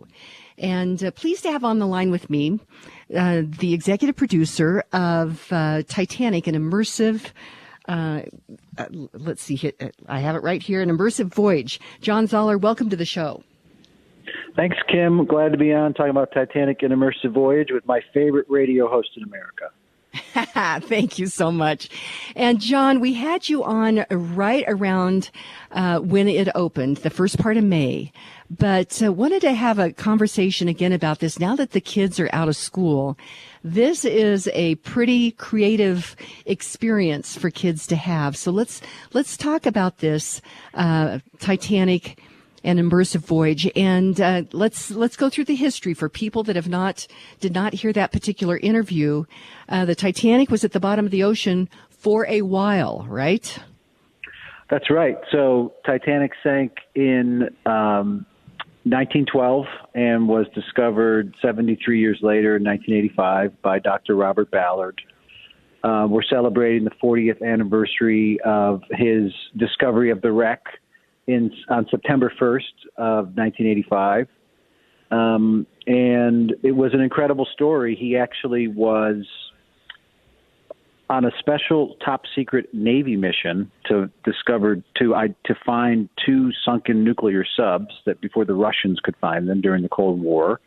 show. And pleased to have on the line with me the executive producer of Titanic, an immersive, let's see, I have it right here, an immersive voyage. John Zoller, welcome to the show. Thanks, Kim. Glad to be on talking about Titanic and Immersive Voyage with my favorite radio host in America. Thank you so much. And John, we had you on right around when it opened, the first part of May, but wanted to have a conversation again about this. Now that the kids are out of school, this is a pretty creative experience for kids to have. So let's talk about this Titanic and Immersive Voyage, and let's go through the history for people that did not hear that particular interview. The Titanic was at the bottom of the ocean for a while, right? That's right. So Titanic sank in 1912 and was discovered 73 years later in 1985 by Dr. Robert Ballard. We're celebrating the 40th anniversary of his discovery of the wreck on September 1st of 1985. And it was an incredible story. He actually was on a special top secret Navy mission to find two sunken nuclear subs that before the Russians could find them during the Cold War.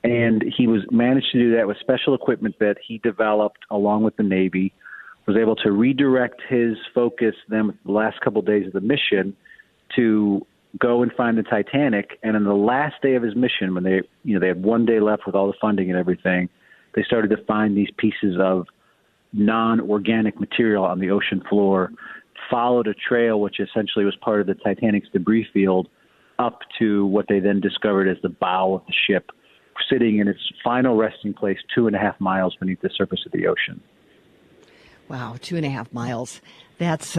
And he managed to do that with special equipment that he developed along with the Navy, was able to redirect his focus then with the last couple of days of the mission to go and find the Titanic. And on the last day of his mission, when they had 1 day left with all the funding and everything, they started to find these pieces of non-organic material on the ocean floor, followed a trail which essentially was part of the Titanic's debris field up to what they then discovered as the bow of the ship, sitting in its final resting place 2.5 miles beneath the surface of the ocean. Wow, 2.5 miles. That's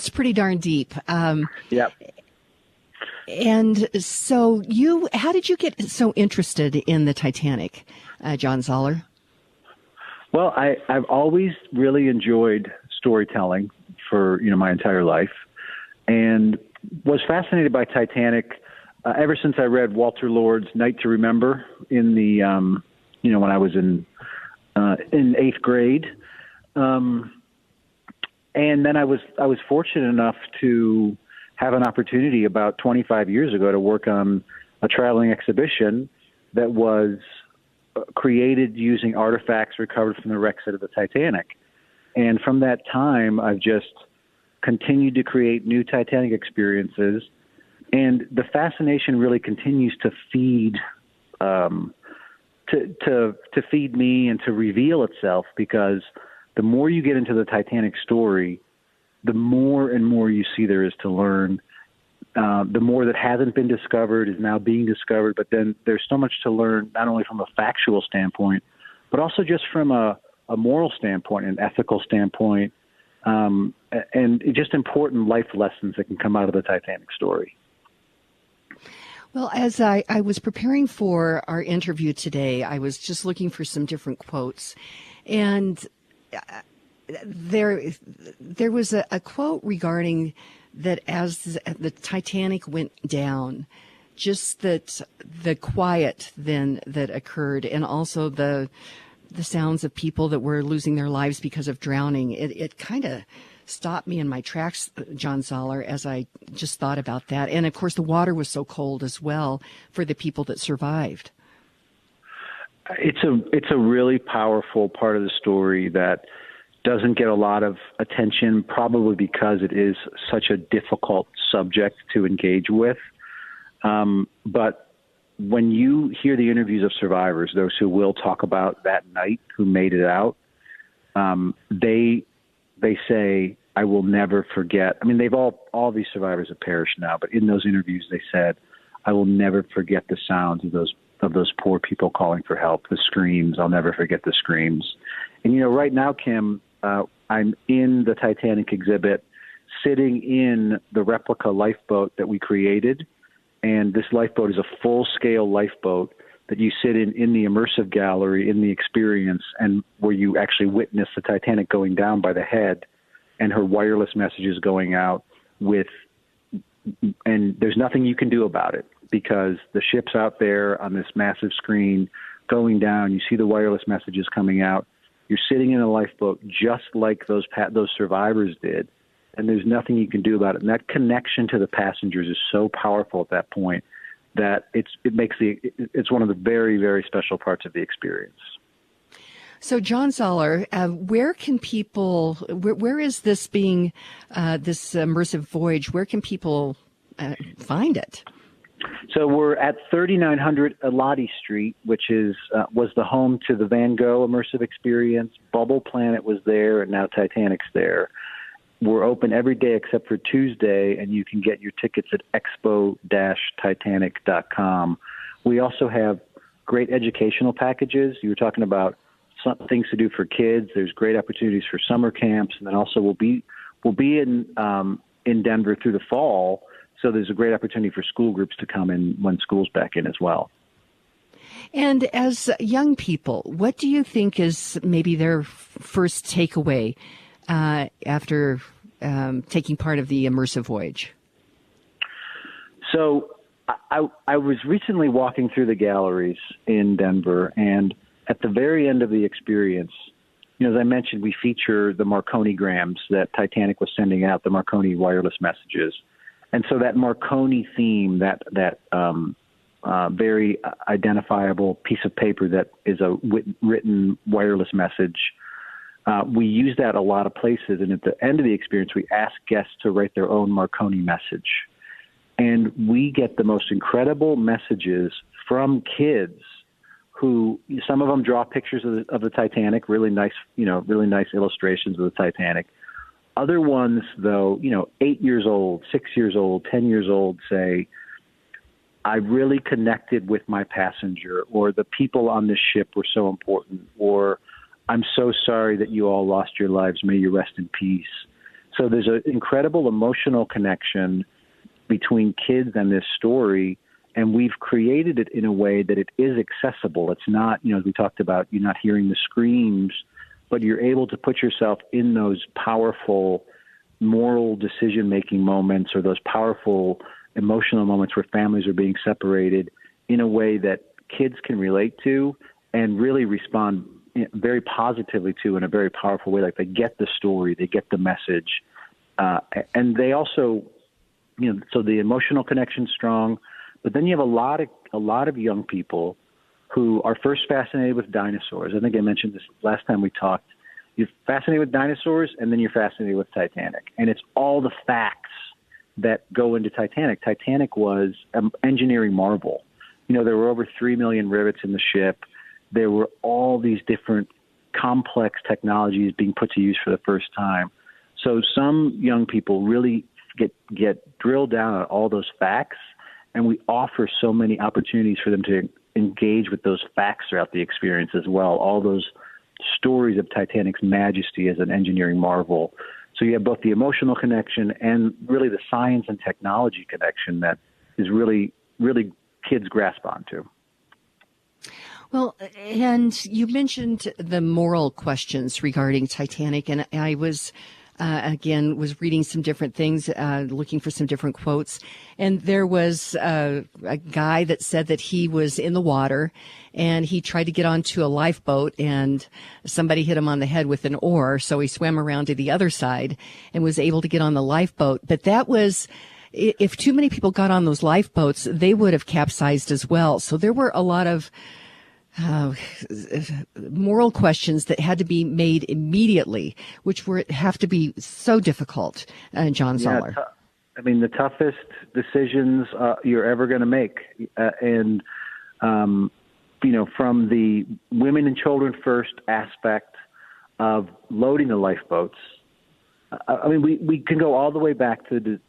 pretty darn deep. Yep. And so how did you get so interested in the Titanic, John Zoller? Well, I've always really enjoyed storytelling for, my entire life, and was fascinated by Titanic ever since I read Walter Lord's Night to Remember in the, when I was in 8th grade. And then I was fortunate enough to have an opportunity about 25 years ago to work on a traveling exhibition that was created using artifacts recovered from the wreck site of the Titanic. And from that time, I've just continued to create new Titanic experiences. And the fascination really continues to feed to feed me and to reveal itself, because the more you get into the Titanic story, the more and more you see there is to learn. The more that hasn't been discovered is now being discovered, but then there's so much to learn, not only from a factual standpoint, but also just from a moral standpoint, an ethical standpoint, and just important life lessons that can come out of the Titanic story. Well, as I was preparing for our interview today, I was just looking for some different quotes, and there was a quote regarding that as the Titanic went down, just that the quiet then that occurred, and also the sounds of people that were losing their lives because of drowning. It kind of stopped me in my tracks, John Zoller, as I just thought about that. And of course, the water was so cold as well for the people that survived. It's a really powerful part of the story that doesn't get a lot of attention, probably because it is such a difficult subject to engage with. But when you hear the interviews of survivors, those who will talk about that night, who made it out, they say, I will never forget. I mean, all these survivors have perished now, but in those interviews, they said, I will never forget the sounds of those poor people calling for help, the screams. I'll never forget the screams. And, right now, Kim, I'm in the Titanic exhibit, sitting in the replica lifeboat that we created. And this lifeboat is a full-scale lifeboat that you sit in the immersive gallery, in the experience, and where you actually witness the Titanic going down by the head and her wireless messages going out and there's nothing you can do about it, because the ship's out there on this massive screen going down. You see the wireless messages coming out. You're sitting in a lifeboat just like those survivors did, and there's nothing you can do about it. And that connection to the passengers is so powerful at that point that it's one of the very, very special parts of the experience. So, John Zoller, where can people? Where is this being? This immersive voyage? Where can people find it? So we're at 3900 Eladi Street, which was the home to the Van Gogh immersive experience. Bubble Planet was there, and now Titanic's there. We're open every day except for Tuesday, and you can get your tickets at expo-titanic.com. We also have great educational packages. You were talking about some things to do for kids. There's great opportunities for summer camps, and then also we'll be in Denver through the fall. So there's a great opportunity for school groups to come in when school's back in as well. And as young people, what do you think is maybe their first takeaway after taking part of the immersive voyage? So I was recently walking through the galleries in Denver, and at the very end of the experience, as I mentioned, we feature the Marconigrams that Titanic was sending out, the Marconi wireless messages. And so that Marconi theme, that very identifiable piece of paper that is a written wireless message, we use that a lot of places. And at the end of the experience, we ask guests to write their own Marconi message. And we get the most incredible messages from kids who, some of them draw pictures of the Titanic, really nice illustrations of the Titanic. Other ones, though, 8 years old, 6 years old, 10 years old, say, I really connected with my passenger, or the people on this ship were so important, or I'm so sorry that you all lost your lives. May you rest in peace. So there's an incredible emotional connection between kids and this story, and we've created it in a way that it is accessible. It's not, as we talked about, you're not hearing the screams, but you're able to put yourself in those powerful moral decision-making moments, or those powerful emotional moments where families are being separated, in a way that kids can relate to and really respond very positively to, in a very powerful way. Like, they get the story, they get the message, and they also, so the emotional connection's strong. But then you have a lot of young people who are first fascinated with dinosaurs. I think I mentioned this last time we talked. You're fascinated with dinosaurs, and then you're fascinated with Titanic. And it's all the facts that go into Titanic. Titanic was an engineering marvel. There were over 3 million rivets in the ship. There were all these different complex technologies being put to use for the first time. So some young people really get drilled down on all those facts, and we offer so many opportunities for them to engage with those facts throughout the experience as well, all those stories of Titanic's majesty as an engineering marvel. So you have both the emotional connection and really the science and technology connection that is really, really kids grasp onto. Well, and you mentioned the moral questions regarding Titanic, and I was reading some different things, looking for some different quotes. And there was a guy that said that he was in the water and he tried to get onto a lifeboat, and somebody hit him on the head with an oar. So he swam around to the other side and was able to get on the lifeboat. But that was, if too many people got on those lifeboats, they would have capsized as well. So there were a lot of moral questions that had to be made immediately, which have to be so difficult, John Zoller. The toughest decisions you're ever going to make. From the women and children first aspect of loading the lifeboats, we can go all the way back to the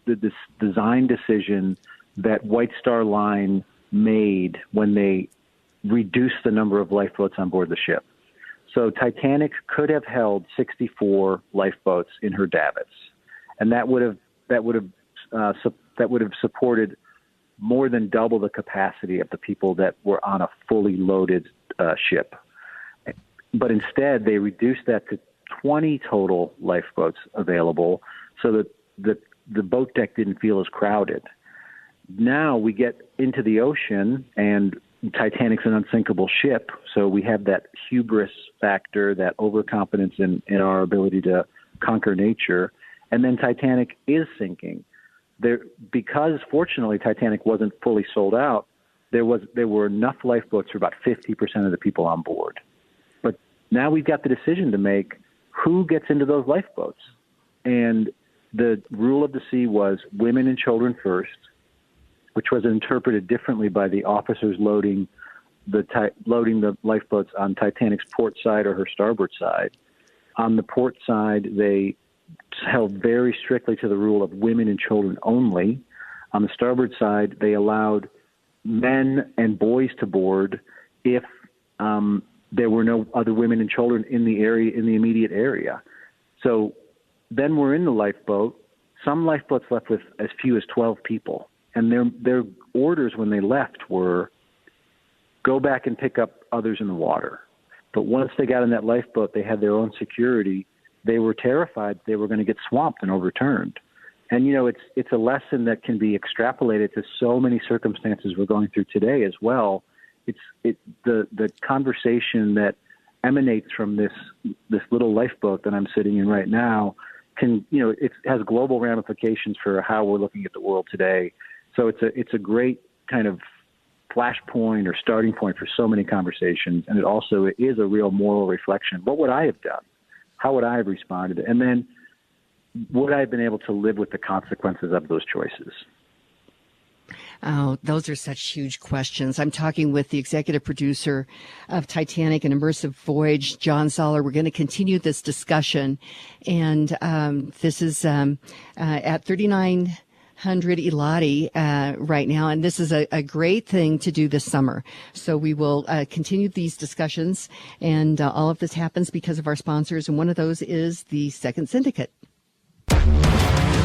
design decision that White Star Line made when they reduced the number of lifeboats on board the ship. So Titanic could have held 64 lifeboats in her davits, and that would have supported more than double the capacity of the people that were on a fully loaded ship. But instead, they reduced that to 20 total lifeboats available, so that the boat deck didn't feel as crowded. Now we get into the ocean, and Titanic's an unsinkable ship, so we have that hubris factor, that overconfidence in our ability to conquer nature, and then Titanic is sinking. Because fortunately Titanic wasn't fully sold out, there were enough lifeboats for about 50% of the people on board. But now we've got the decision to make: who gets into those lifeboats? And the rule of the sea was women and children first, which was interpreted differently by the officers loading the lifeboats on Titanic's port side or her starboard side. On the port side, they held very strictly to the rule of women and children only. On the starboard side, they allowed men and boys to board if there were no other women and children in the immediate area. So then we're in the lifeboat. Some lifeboats left with as few as 12 people. And their orders when they left were, go back and pick up others in the water. But once they got in that lifeboat, they had their own security. They were terrified they were going to get swamped and overturned. And, it's a lesson that can be extrapolated to so many circumstances we're going through today as well. The conversation that emanates from this little lifeboat that I'm sitting in right now it has global ramifications for how we're looking at the world today. So it's a great kind of flashpoint or starting point for so many conversations, and it is a real moral reflection. What would I have done? How would I have responded? And then would I have been able to live with the consequences of those choices? Oh, those are such huge questions. I'm talking with the executive producer of Titanic and Immersive Voyage, John Zoller. We're going to continue this discussion, and this is at 3900 Elati right now, and this is a great thing to do this summer. So we will continue these discussions, and all of this happens because of our sponsors, and one of those is the Second Syndicate.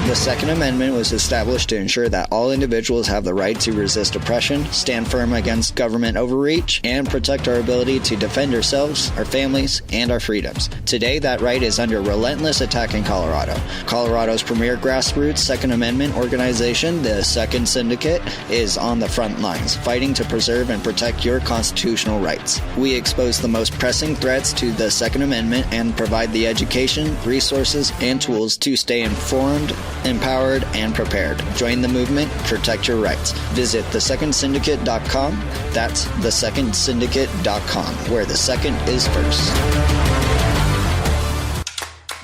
The Second Amendment was established to ensure that all individuals have the right to resist oppression, stand firm against government overreach, and protect our ability to defend ourselves, our families, and our freedoms. Today, that right is under relentless attack in Colorado. Colorado's premier grassroots Second Amendment organization, the Second Syndicate, is on the front lines, fighting to preserve and protect your constitutional rights. We expose the most pressing threats to the Second Amendment and provide the education, resources, and tools to stay informed, empowered, and prepared. Join the movement, protect your rights. Visit thesecondsyndicate.com. That's thesecondsyndicate.com, where the second is first.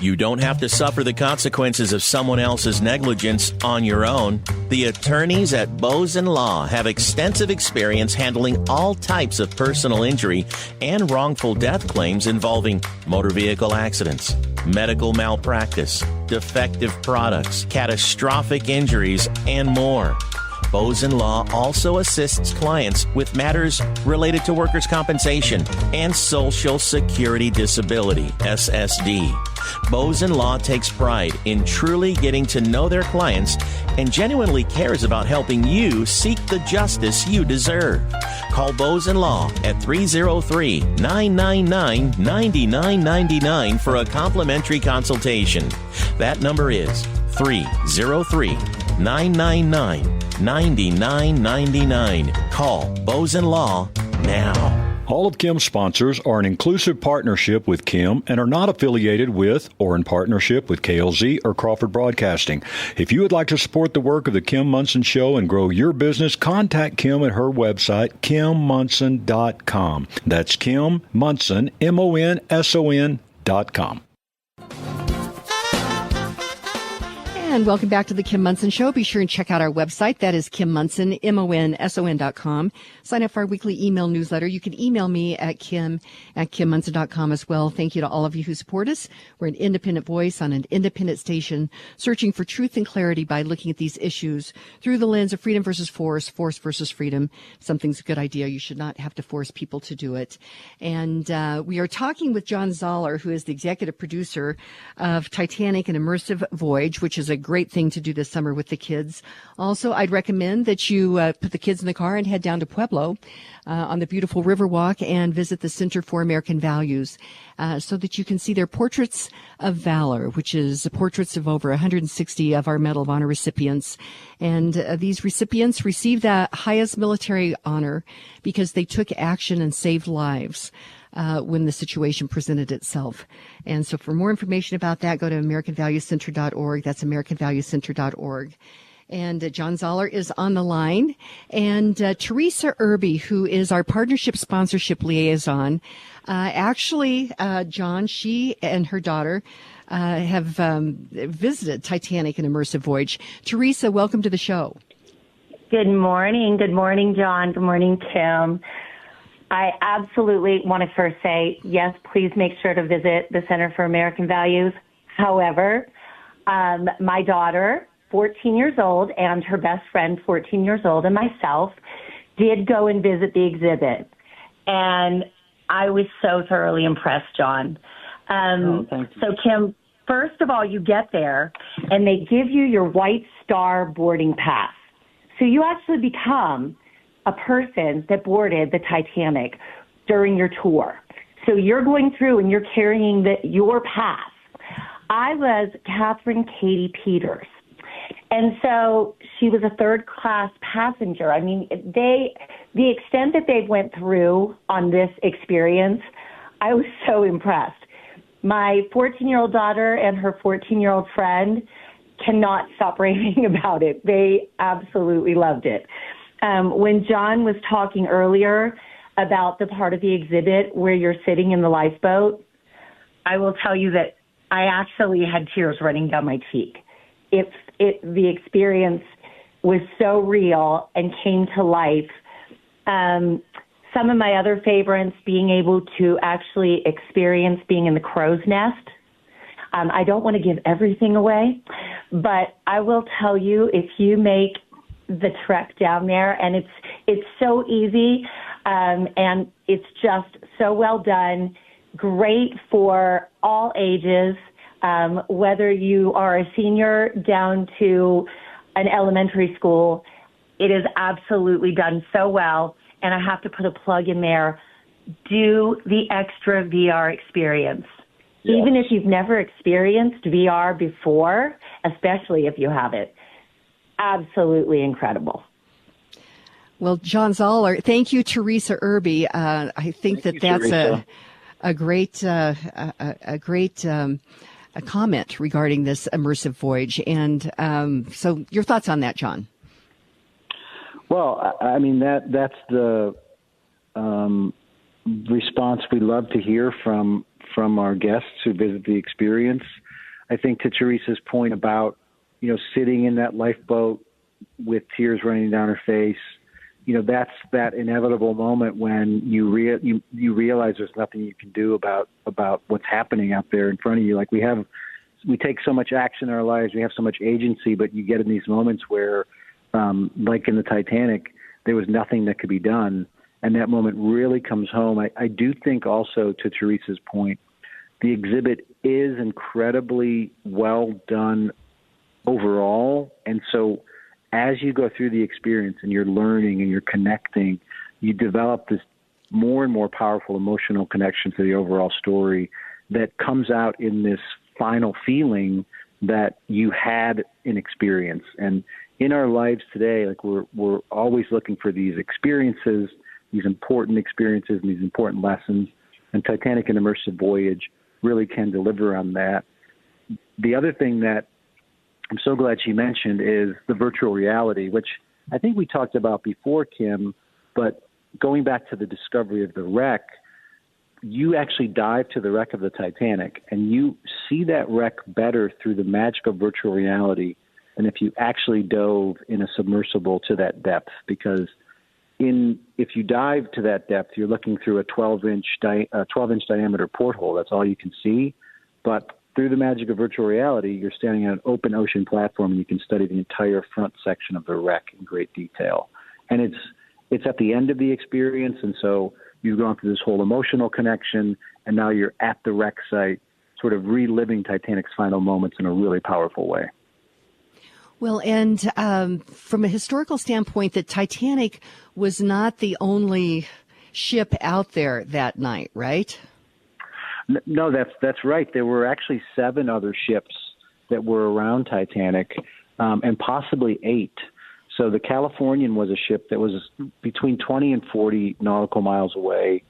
You don't have to suffer the consequences of someone else's negligence on your own. The attorneys at Bose & Law have extensive experience handling all types of personal injury and wrongful death claims involving motor vehicle accidents, medical malpractice, defective products, catastrophic injuries, and more. Bose & Law also assists clients with matters related to workers' compensation and Social Security Disability, SSD. Bose & Law takes pride in truly getting to know their clients and genuinely cares about helping you seek the justice you deserve. Call Bose & Law at 303-999-9999 for a complimentary consultation. That number is 303-999-9999. Call Bose & Law now. All of Kim's sponsors are an inclusive partnership with Kim and are not affiliated with or in partnership with KLZ or Crawford Broadcasting. If you would like to support the work of the Kim Munson Show and grow your business, contact Kim at her website, kimmunson.com. That's Kim Munson, MONSON.com. And welcome back to the Kim Munson Show. Be sure and check out our website. That is Kim Munson, MONSON.com. Sign up for our weekly email newsletter. You can email me at kim@kimmunson.com as well. Thank you to all of you who support us. We're an independent voice on an independent station, searching for truth and clarity by looking at these issues through the lens of freedom versus force versus freedom. Something's a good idea. You should not have to force people to do it. And we are talking with John Zoller, who is the executive producer of Titanic and Immersive Voyage, which is a great thing to do this summer with the kids. Also, I'd recommend that you put the kids in the car and head down to Pueblo on the beautiful Riverwalk and visit the Center for American Values so that you can see their Portraits of Valor, which is portraits of over 160 of our Medal of Honor recipients. And these recipients received the highest military honor because they took action and saved lives when the situation presented itself. And so for more information about that, go to AmericanValueCenter.org. That's AmericanValueCenter.org. And John Zoller is on the line. And Teresa Irby, who is our partnership sponsorship liaison, actually, John, she and her daughter have visited Titanic and Immersive Voyage. Teresa, welcome to the show. Good morning. Good morning, John. Good morning, Kim. I absolutely want to first say, yes, please make sure to visit the Center for American Values. However, my daughter, 14 years old, and her best friend, 14 years old, and myself did go and visit the exhibit. And I was so thoroughly impressed, John. Thank you. So, Kim, first of all, you get there, and they give you your White Star boarding pass. So you actually become a person that boarded the Titanic during your tour. So you're going through and you're carrying your pass. I was Catherine Katie Peters. And so she was a third-class passenger. I mean, the extent that they went through on this experience, I was so impressed. My 14-year-old daughter and her 14-year-old friend cannot stop raving about it. They absolutely loved it. When John was talking earlier about the part of the exhibit where you're sitting in the lifeboat, I will tell you that I actually had tears running down my cheek. The experience was so real and came to life. Some of my other favorites, being able to actually experience being in the crow's nest. I don't want to give everything away, but I will tell you, if you make the trek down there, and it's so easy, and it's just so well done, great for all ages, whether you are a senior down to an elementary school. It is absolutely done so well, and I have to put a plug in there. Do the extra VR experience. Yes. Even if you've never experienced VR before, especially if you have it. Absolutely incredible. Well, John Zoller, thank you, Teresa Irby. I think that's a great comment regarding this immersive voyage. And so your thoughts on that, John? Well, I mean, that's the response we love to hear from our guests who visit the experience. I think to Teresa's point about, sitting in that lifeboat with tears running down her face, that's that inevitable moment when you realize there's nothing you can do about what's happening out there in front of you. Like we take so much action in our lives, we have so much agency, but you get in these moments where, like in the Titanic, there was nothing that could be done. And that moment really comes home. I do think also, to Teresa's point, the exhibit is incredibly well done overall. And so as you go through the experience and you're learning and you're connecting, you develop this more and more powerful emotional connection to the overall story that comes out in this final feeling that you had an experience. And in our lives today, like we're always looking for these experiences, these important experiences and these important lessons. And Titanic and Immersive Voyage really can deliver on that. The other thing that I'm so glad she mentioned is the virtual reality, which I think we talked about before, Kim, but going back to the discovery of the wreck, you actually dive to the wreck of the Titanic and you see that wreck better through the magic of virtual reality than if you actually dove in a submersible to that depth. Because if you dive to that depth, you're looking through a 12-inch diameter porthole. That's all you can see. But through the magic of virtual reality, you're standing on an open ocean platform and you can study the entire front section of the wreck in great detail. And it's at the end of the experience, and so you've gone through this whole emotional connection, and now you're at the wreck site, sort of reliving Titanic's final moments in a really powerful way. Well, and from a historical standpoint, the Titanic was not the only ship out there that night, right? No, that's right. There were actually 7 other ships that were around Titanic, and possibly 8. So the Californian was a ship that was between 20 and 40 nautical miles away,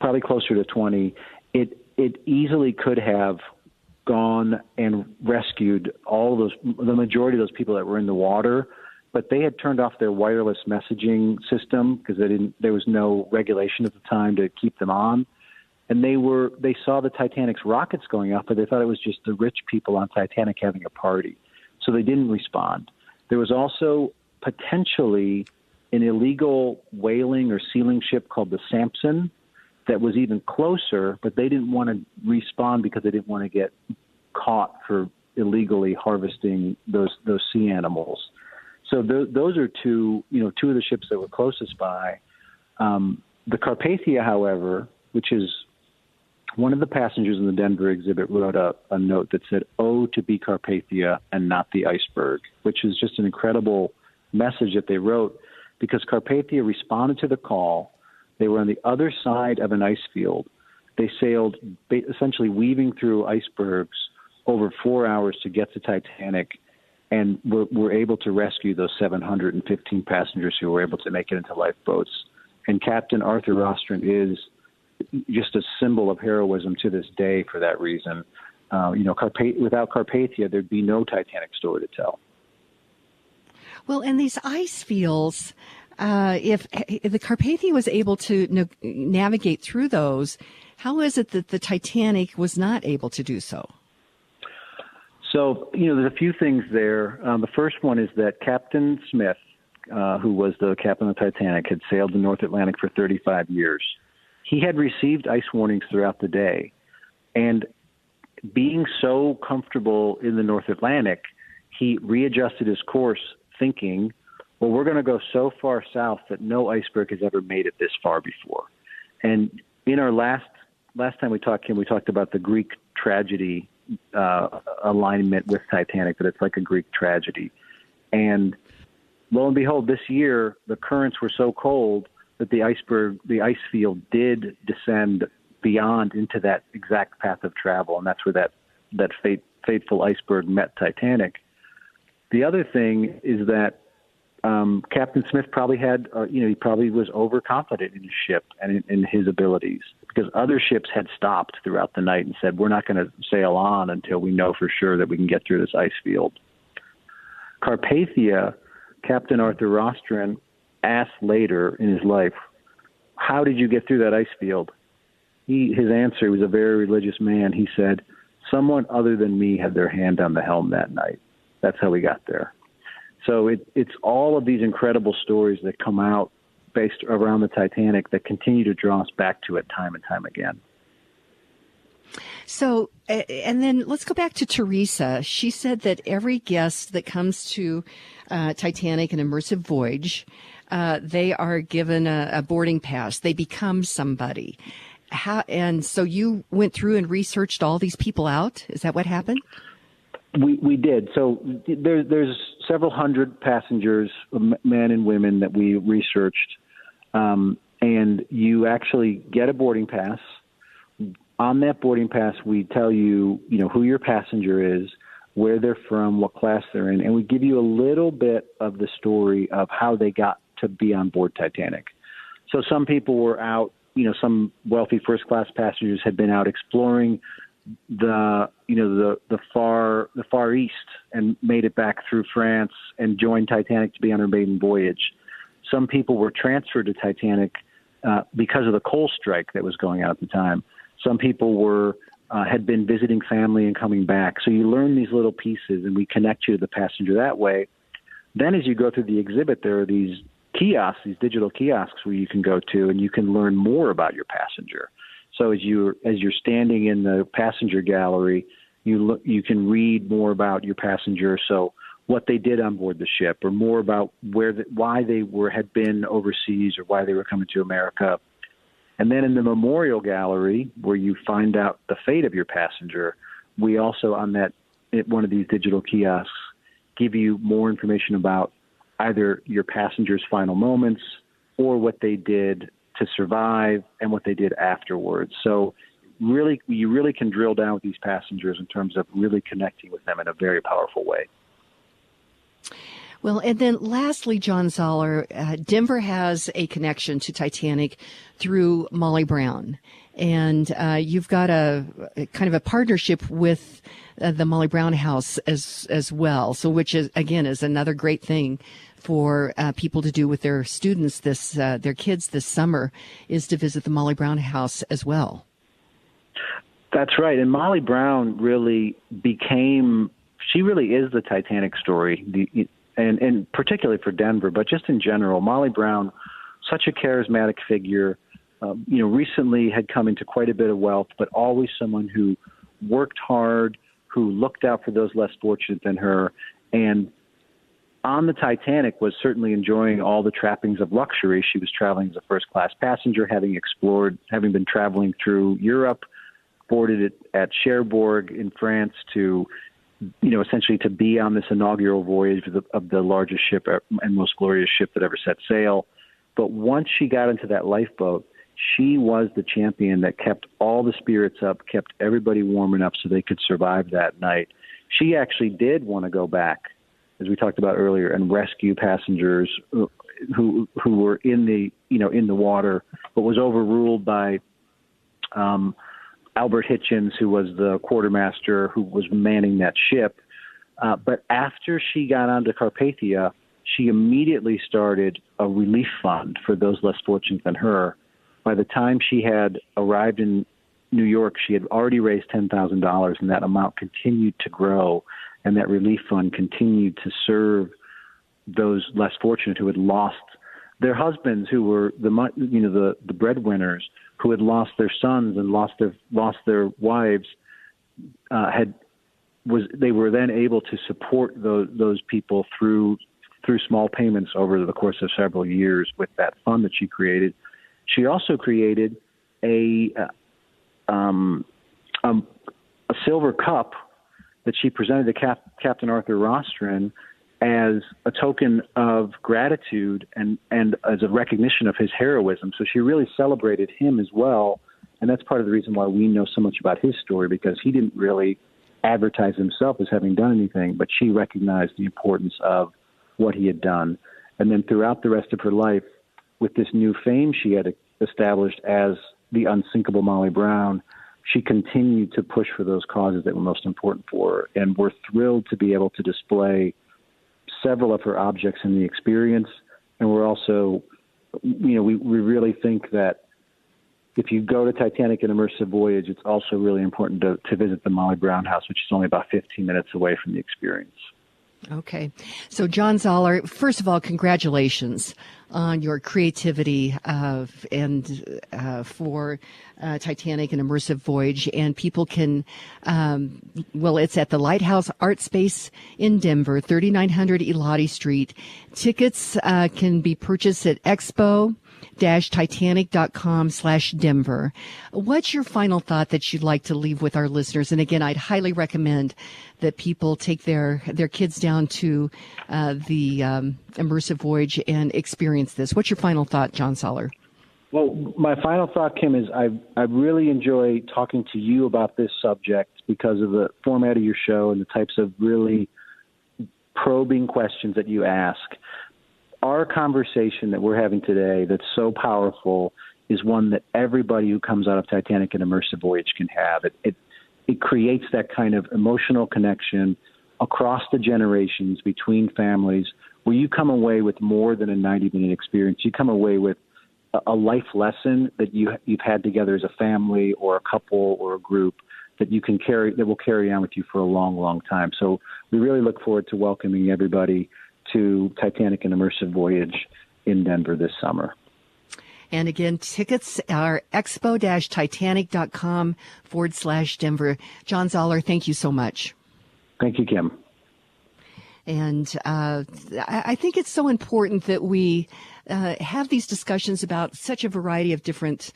probably closer to 20. It easily could have gone and rescued the majority of those people that were in the water, but they had turned off their wireless messaging system because there was no regulation at the time to keep them on. And they saw the Titanic's rockets going up, but they thought it was just the rich people on Titanic having a party. So they didn't respond. There was also potentially an illegal whaling or sealing ship called the Samson that was even closer, but they didn't want to respond because they didn't want to get caught for illegally harvesting those sea animals. So those are two of the ships that were closest by. The Carpathia, however, which is one of the passengers in the Denver exhibit, wrote a note that said, "Oh, to be Carpathia and not the iceberg," which is just an incredible message that they wrote, because Carpathia responded to the call. They were on the other side of an ice field. They sailed essentially weaving through icebergs over 4 hours to get to Titanic, and were able to rescue those 715 passengers who were able to make it into lifeboats. And Captain Arthur Rostron is just a symbol of heroism to this day for that reason. Without Carpathia, there'd be no Titanic story to tell. Well, and these ice fields, if the Carpathia was able to navigate through those, how is it that the Titanic was not able to do so? So, there's a few things there. The first one is that Captain Smith, who was the captain of the Titanic, had sailed the North Atlantic for 35 years. He had received ice warnings throughout the day. And being so comfortable in the North Atlantic, he readjusted his course thinking, well, we're going to go so far south that no iceberg has ever made it this far before. And in our last time we talked, Kim, we talked about the Greek tragedy alignment with Titanic, that it's like a Greek tragedy. And lo and behold, this year, the currents were so cold that the ice field did descend beyond into that exact path of travel. And that's where that fateful iceberg met Titanic. The other thing is that Captain Smith probably had, he probably was overconfident in his ship and in his abilities, because other ships had stopped throughout the night and said, we're not going to sail on until we know for sure that we can get through this ice field. Carpathia, Captain Arthur Rostron, asked later in his life, how did you get through that ice field? His answer, he was a very religious man. He said, someone other than me had their hand on the helm that night. That's how we got there. So it's all of these incredible stories that come out based around the Titanic that continue to draw us back to it time and time again. So, and then let's go back to Teresa. She said that every guest that comes to Titanic, an immersive voyage, they are given a boarding pass. They become somebody. And so you went through and researched all these people out? Is that what happened? We did. So there's several hundred passengers, men and women, that we researched. And you actually get a boarding pass. On that boarding pass, we tell you, who your passenger is, where they're from, what class they're in, and we give you a little bit of the story of how they got to be on board Titanic. So some people were out, some wealthy first-class passengers had been out exploring the far east and made it back through France and joined Titanic to be on her maiden voyage. Some people were transferred to Titanic because of the coal strike that was going on at the time. Some people had been visiting family and coming back. So you learn these little pieces, and we connect you to the passenger that way. Then as you go through the exhibit, there are these kiosks, these digital kiosks where you can go to, and you can learn more about your passenger. So as you're standing in the passenger gallery, you can read more about your passenger. So what they did on board the ship, or more about why they had been overseas, or why they were coming to America. And then in the memorial gallery, where you find out the fate of your passenger, we also at one of these digital kiosks give you more information about either your passengers' final moments or what they did to survive and what they did afterwards. So really, you really can drill down with these passengers in terms of really connecting with them in a very powerful way. Well, and then lastly, John Zoller, Denver has a connection to Titanic through Molly Brown. And you've got a kind of a partnership with the Molly Brown House as well. So which is, again, is another great thing for people to do with their students, their kids this summer, is to visit the Molly Brown House as well. That's right. And Molly Brown really she really is the Titanic story, and particularly for Denver, but just in general. Molly Brown, such a charismatic figure, recently had come into quite a bit of wealth, but always someone who worked hard, who looked out for those less fortunate than her, and on the Titanic was certainly enjoying all the trappings of luxury. She was traveling as a first-class passenger, having been traveling through Europe, boarded it at Cherbourg in France to, essentially to be on this inaugural voyage of the largest ship and most glorious ship that ever set sail. But once she got into that lifeboat, she was the champion that kept all the spirits up, kept everybody warm enough so they could survive that night. She actually did want to go back, as we talked about earlier, and rescue passengers who were in the water, but was overruled by Albert Hitchens, who was the quartermaster who was manning that ship. But after she got onto Carpathia, she immediately started a relief fund for those less fortunate than her. By the time she had arrived in New York, she had already raised $10,000, and that amount continued to grow, and that relief fund continued to serve those less fortunate who had lost their husbands, who were the breadwinners, who had lost their sons and lost their wives. They were then able to support those people through small payments over the course of several years with that fund that she created. She also created a silver cup that she presented to Captain Arthur Rostron as a token of gratitude and as a recognition of his heroism. So she really celebrated him as well. And that's part of the reason why we know so much about his story, because he didn't really advertise himself as having done anything, but she recognized the importance of what he had done. And then throughout the rest of her life, with this new fame she had established as the unsinkable Molly Brown, she continued to push for those causes that were most important for her. And we're thrilled to be able to display several of her objects in the experience. And we're also, we really think that if you go to Titanic and Immersive Voyage, it's also really important to visit the Molly Brown House, which is only about 15 minutes away from the experience. Okay. So, John Zoller, first of all, congratulations on your creativity for Titanic and Immersive Voyage. And people can, it's at the Lighthouse Art Space in Denver, 3900 Elati Street. Tickets can be purchased at expo-titanic.com/Denver. What's your final thought that you'd like to leave with our listeners? And again, I'd highly recommend that people take their kids down to the Immersive Voyage and experience this. What's your final thought, John Zoller? Well, my final thought, Kim, is I really enjoy talking to you about this subject because of the format of your show and the types of really probing questions that you ask. Our conversation that we're having today that's so powerful is one that everybody who comes out of Titanic and Immersive Voyage can have. It creates that kind of emotional connection across the generations between families where you come away with more than a 90-minute experience. You come away with a life lesson that you've had together as a family or a couple or a group that will carry on with you for a long, long time. So we really look forward to welcoming everybody to Titanic and Immersive Voyage in Denver this summer. And again, tickets are expo-titanic.com/Denver. John Zoller, thank you so much. Thank you, Kim. And I think it's so important that we have these discussions about such a variety of different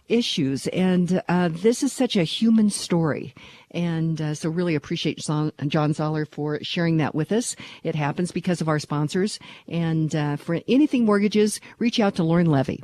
issues. And this is such a human story. And so really appreciate John Zoller for sharing that with us. It happens because of our sponsors. And for anything mortgages, reach out to Lauren Levy.